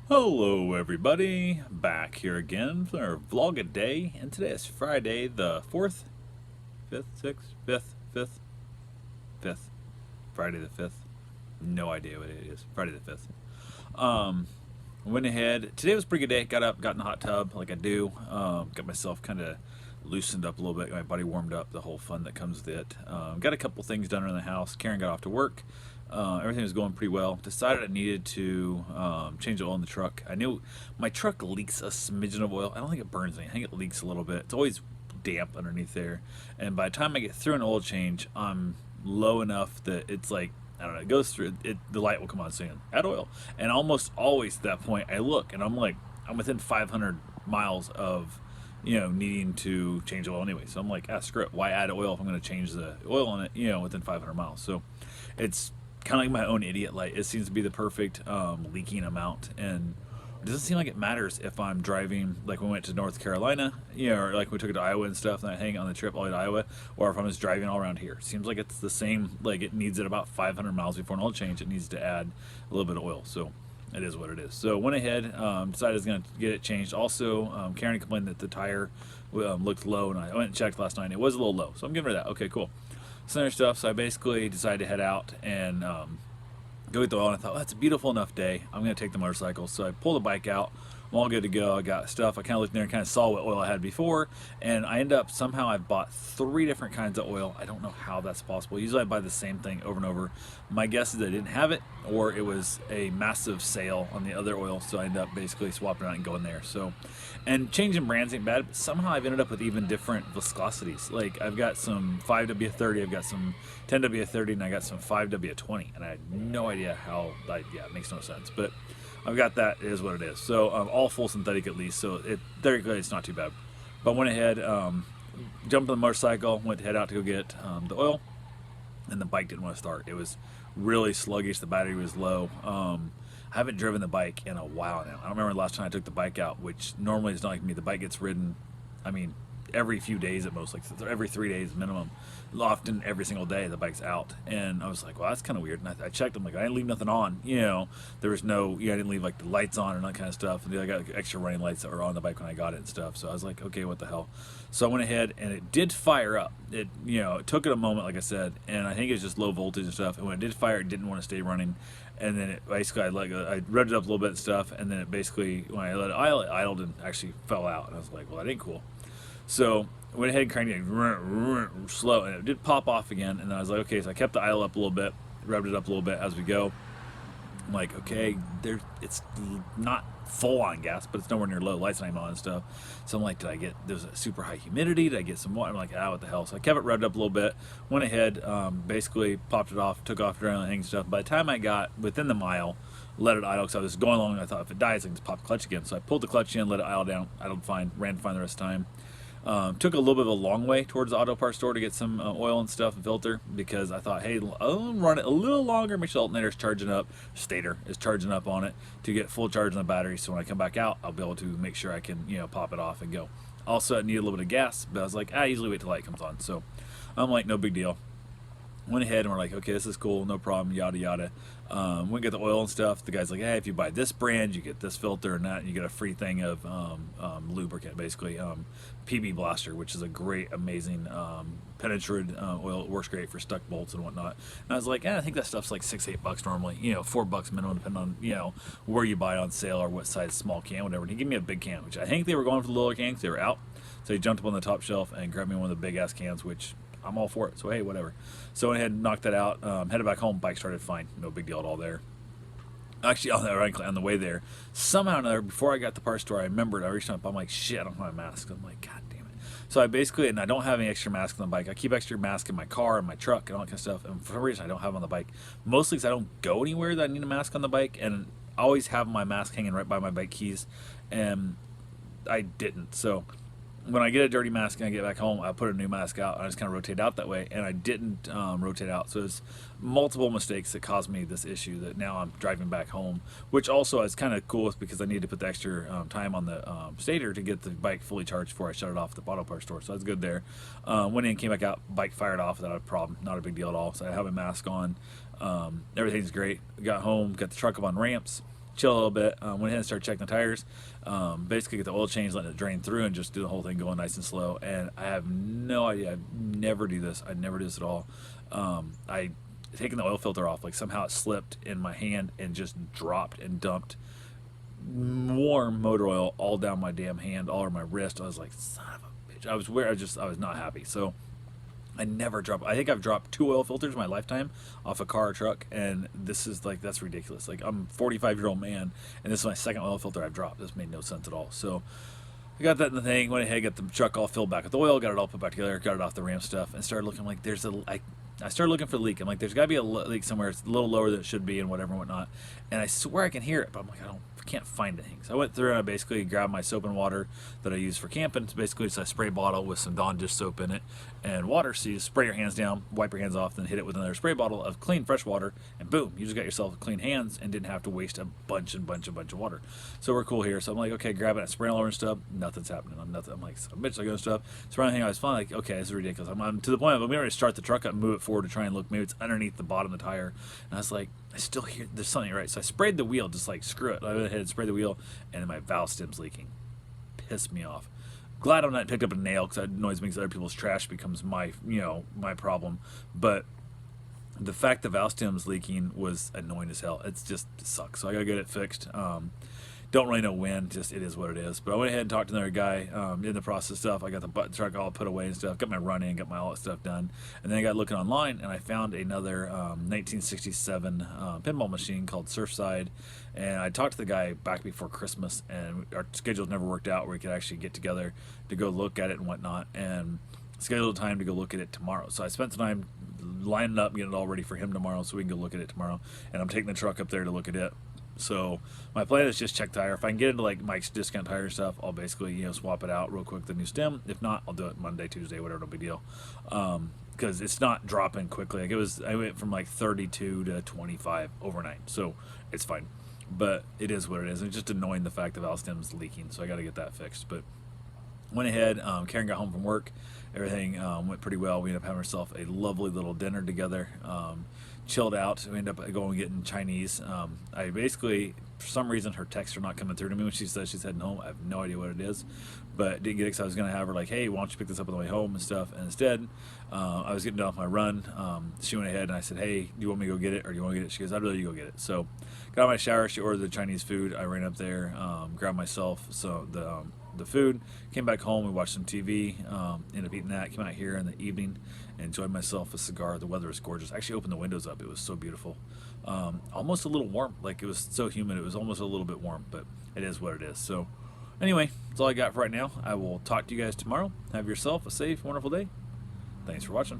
Hello everybody, back here again for our vlog a day, and today is Friday the 4th, 5th, 6th, 5th, 5th, 5th, Friday the 5th, no idea what it is, Friday the 5th. Um, Went ahead, today was a pretty good day, got up, got in the hot tub like I do, got myself kind of loosened up a little bit, my body warmed up, the whole fun that comes with it. Got a couple things done around the house, Karen got off to work. Everything was going pretty well. Decided I needed to change the oil in the truck. I knew my truck leaks a smidgen of oil. I don't think it burns me. I think it leaks a little bit. It's always damp underneath there. And by the time I get through an oil change, I'm low enough that it's like, I don't know, it goes through, the light will come on saying, add oil. And almost always at that point, I look and I'm like, I'm within 500 miles of needing to change oil anyway. So I'm like, screw it. Why add oil if I'm going to change the oil on it, within 500 miles? So it's kind of like my own idiot light. It seems to be the perfect leaking amount, and it doesn't seem like it matters if I'm driving, like we went to North Carolina, or like we took it to Iowa and stuff, and I hang on the trip all the way to Iowa, or if I'm just driving all around here. It seems like it's the same, like it needs it about 500 miles before an oil change, it needs to add a little bit of oil. So it is what it is. So went ahead, decided I was going to get it changed. Also, Karen complained that the tire looked low, and I went and checked last night, and it was a little low. So I'm giving her that. Okay, cool. Some other stuff. So I basically decided to head out and go get the oil. And I thought, it's a beautiful enough day. I'm going to take the motorcycle. So I pulled the bike out. I'm all good to go. I got stuff. I kind of looked in there and kind of saw what oil I had before. And I end up, somehow I bought 3 different kinds of oil. I don't know how that's possible. Usually I buy the same thing over and over. My guess is I didn't have it, or it was a massive sale on the other oil. So I ended up basically swapping out and going there. So, and changing brands ain't bad, but somehow I've ended up with even different viscosities. Like I've got some 5W30, I've got some 10W30, and I got some 5W20. And I had no idea how, it makes no sense. But I've got that. It is what it is. So all full synthetic at least. So theoretically it's not too bad. But went ahead, jumped on the motorcycle, went to head out to go get the oil, and the bike didn't want to start. It was really sluggish. The battery was low. I haven't driven the bike in a while now. I don't remember the last time I took the bike out, which normally is not like me. The bike gets ridden, I mean, every few days at most, like every 3 days minimum. Often every single day the bike's out, and I was like, well, that's kind of weird. And I checked. I'm like, I didn't leave nothing on. There was no. I didn't leave like the lights on and that kind of stuff. And I got like, extra running lights that were on the bike when I got it and stuff. So I was like, okay, what the hell? So I went ahead and it did fire up. It took it a moment, like I said, and I think it's just low voltage and stuff. And when it did fire, it didn't want to stay running. And then it basically, I revved it up a little bit and stuff. And then it basically, when I let it idle, it idled and actually fell out. And I was like, well, that ain't cool. So went ahead and cranked it slow, and it did pop off again. And then I was like, okay, so I kept the idle up a little bit, revved it up a little bit as we go. I'm like, okay, it's not full on gas, but it's nowhere near low. Lights not even on and stuff. So I'm like, there's a super high humidity? Did I get some water? I'm like, what the hell? So I kept it revved up a little bit, went ahead, basically popped it off, took off dry and stuff. By the time I got within the mile, let it idle, because I was going along, and I thought if it dies, I can just pop the clutch again. So I pulled the clutch in, let it idle down, idled fine, ran fine the rest of the time. Took a little bit of a long way towards the auto parts store to get some oil and stuff and filter, because I thought, hey, I'll run it a little longer, make sure the alternator is charging up, stator is charging up on it to get full charge on the battery, so when I come back out, I'll be able to make sure I can, pop it off and go. Also, I need a little bit of gas, but I was like, I usually wait till the light comes on, so I'm like, no big deal. Went ahead and we're like, okay, this is cool, no problem, yada yada. Went and get the oil and stuff. The guy's like, hey, if you buy this brand, you get this filter and that, and you get a free thing of lubricant, basically PB Blaster, which is a great, amazing penetrated oil. It works great for stuck bolts and whatnot. And I was like, I think that stuff's like $6-8 normally, $4 minimum, depending on where you buy it on sale or what size small can, whatever. And he gave me a big can, which I think they were going for the lower cans. They were out, so he jumped up on the top shelf and grabbed me one of the big ass cans, which I'm all for it. So hey, whatever. So I went ahead and knocked that out. Headed back home. Bike started fine. No big deal at all there. Actually, on the way there, somehow or another, before I got to the parts store, I remembered. I reached up. I'm like, shit, I don't have my mask. I'm like, god damn it. So I basically, and I don't have any extra mask on the bike. I keep extra mask in my car and my truck and all that kind of stuff. And for some reason, I don't have them on the bike. Mostly because I don't go anywhere that I need a mask on the bike, and I always have my mask hanging right by my bike keys, and I didn't. So when I get a dirty mask and I get back home, I put a new mask out. I just kind of rotate out that way, and I didn't rotate out. So it's multiple mistakes that caused me this issue that now I'm driving back home, which also is kind of cool because I need to put the extra time on the stator to get the bike fully charged before I shut it off at the auto parts store. So that's good there. Went in, came back out, bike fired off without a problem. Not a big deal at all. So I have a mask on. Everything's great. Got home, got the truck up on ramps. chill a little bit. Went ahead and started checking the tires. Basically, get the oil change, letting it drain through, and just do the whole thing going nice and slow. And I have no idea. I never do this. I never do this at all. I taking the oil filter off, like somehow it slipped in my hand and just dropped and dumped warm motor oil all down my damn hand, all over my wrist. I was like, son of a bitch. I was not happy. So I never drop. I think I've dropped 2 oil filters in my lifetime off a car or truck, and this is like, that's ridiculous. Like, I'm a 45-year-old man, and this is my second oil filter I've dropped. This made no sense at all. So I got that in the thing, went ahead, got the truck all filled back with oil, got it all put back together, got it off the ramp stuff, and started looking like I started looking for the leak. I'm like, there's got to be a leak somewhere. It's a little lower than it should be and whatever and whatnot. And I swear I can hear it, but I'm like, can't find anything. So I went through and I basically grabbed my soap and water that I use for camping. It's basically just a spray bottle with some Dawn dish soap in it and water. So you spray your hands down, wipe your hands off, then hit it with another spray bottle of clean fresh water, and boom, you just got yourself clean hands and didn't have to waste a bunch of water. So we're cool here. So I'm like, okay, grab it, I spray all over and stuff. Nothing's happening. I'm like, so bitch, I go and stuff. So around the thing, I was fine. Like, okay, this is ridiculous. I'm to the point of I'm going to start the truck up and move it forward to try and look. Maybe it's underneath the bottom of the tire. And I was like, I still hear there's something right. So I sprayed the wheel, just like screw it. I went ahead and sprayed the wheel, and my valve stem's leaking. Pissed me off. Glad I'm not picked up a nail, because that annoys me, because other people's trash becomes my problem. But the fact the valve stem's leaking was annoying as hell. It sucks. So I gotta get it fixed. Don't really know when, just it is what it is. But I went ahead and talked to another guy in the process stuff. I got the truck all put away and stuff, got my run in, got all that stuff done. And then I got looking online, and I found another 1967 pinball machine called Surfside. And I talked to the guy back before Christmas, and our schedules never worked out where we could actually get together to go look at it and whatnot. And scheduled a time to go look at it tomorrow. So I spent the time lining up, getting it all ready for him tomorrow so we can go look at it tomorrow. And I'm taking the truck up there to look at it. So my plan is just check tire. If I can get into like Mike's Discount Tire stuff, I'll basically swap it out real quick, the new stem. If not, I'll do it Monday, Tuesday, whatever, no big deal. Because it's not dropping quickly. Like I went from like 32 to 25 overnight, so it's fine. But it is what it is. It's just annoying the fact the valve stem's leaking, so I got to get that fixed. But went ahead. Karen got home from work. Everything went pretty well. We ended up having ourselves a lovely little dinner together. Chilled out. We ended up going and getting Chinese. I basically, for some reason, her texts are not coming through to me when she says she's heading home. I have no idea what it is, but didn't get it because I was going to have her like, hey, why don't you pick this up on the way home and stuff. And instead, I was getting done with my run. She went ahead and I said, hey, do you want me to go get it or do you want to get it? She goes, I'd rather you go get it. So got out of my shower. She ordered the Chinese food. I ran up there, grabbed myself the food, came back home, we watched some TV, ended up eating that, came out here in the evening, enjoyed myself a cigar. The weather was gorgeous. I actually opened the windows up. It was so beautiful. Almost a little warm. Like, it was so humid, it was almost a little bit warm, but it is what it is. So anyway, that's all I got for right now. I will talk to you guys tomorrow. Have yourself a safe, wonderful day. Thanks for watching.